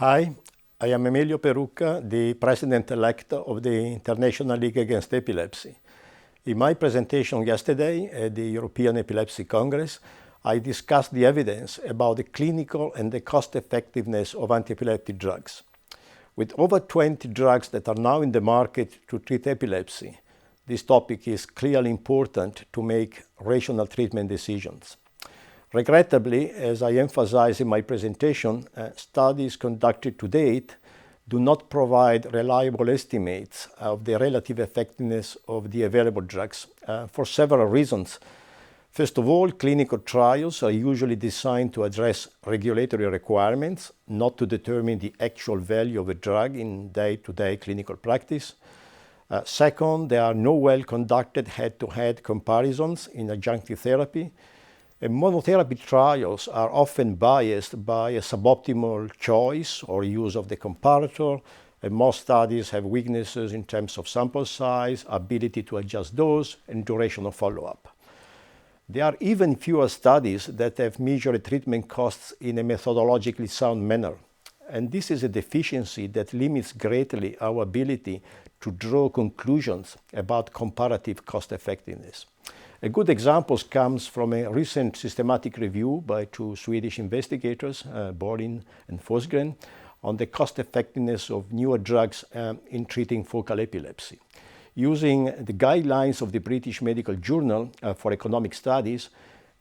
Hi, I am Emilio Perrucca, the President-elect of the International League Against Epilepsy. In my presentation yesterday at the European Epilepsy Congress, I discussed the evidence about the clinical and the cost-effectiveness of anti-epileptic drugs. With over 20 drugs that are now in the market to treat epilepsy, this topic is clearly important to make rational treatment decisions. Regrettably, as I emphasized in my presentation, studies conducted to date do not provide reliable estimates of the relative effectiveness of the available drugs for several reasons. First of all, clinical trials are usually designed to address regulatory requirements, not to determine the actual value of a drug in day-to-day clinical practice. Second, there are no well-conducted head-to-head comparisons in adjunctive therapy. And monotherapy trials are often biased by a suboptimal choice or use of the comparator, and most studies have weaknesses in terms of sample size, ability to adjust dose, and duration of follow-up. There are even fewer studies that have measured treatment costs in a methodologically sound manner, and this is a deficiency that limits greatly our ability to draw conclusions about comparative cost-effectiveness. A good example comes from a recent systematic review by two Swedish investigators, Bolin and Forsgren, on the cost-effectiveness of newer drugs in treating focal epilepsy. Using the guidelines of the British Medical Journal for Economic Studies,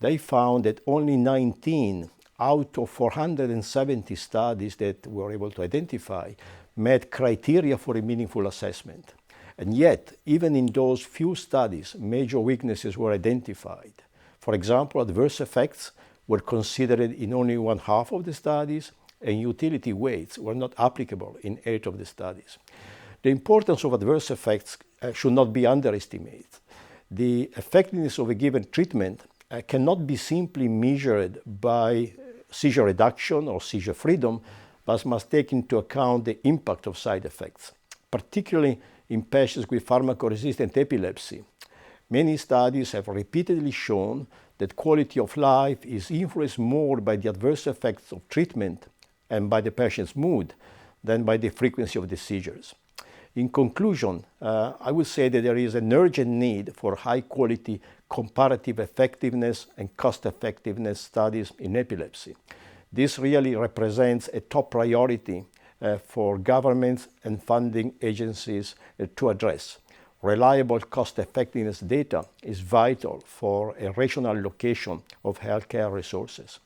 they found that only 19 out of 470 studies that we were able to identify met criteria for a meaningful assessment. And yet, even in those few studies, major weaknesses were identified. For example, adverse effects were considered in only one half of the studies, and utility weights were not applicable in 8 of the studies. The importance of adverse effects should not be underestimated. The effectiveness of a given treatment cannot be simply measured by seizure reduction or seizure freedom, but must take into account the impact of side effects, particularly in patients with pharmacoresistant epilepsy. Many studies have repeatedly shown that quality of life is influenced more by the adverse effects of treatment and by the patient's mood than by the frequency of the seizures. In conclusion, I would say that there is an urgent need for high-quality comparative effectiveness and cost-effectiveness studies in epilepsy. This really represents a top priority for governments and funding agencies to address. Reliable cost-effectiveness data is vital for a rational allocation of healthcare resources.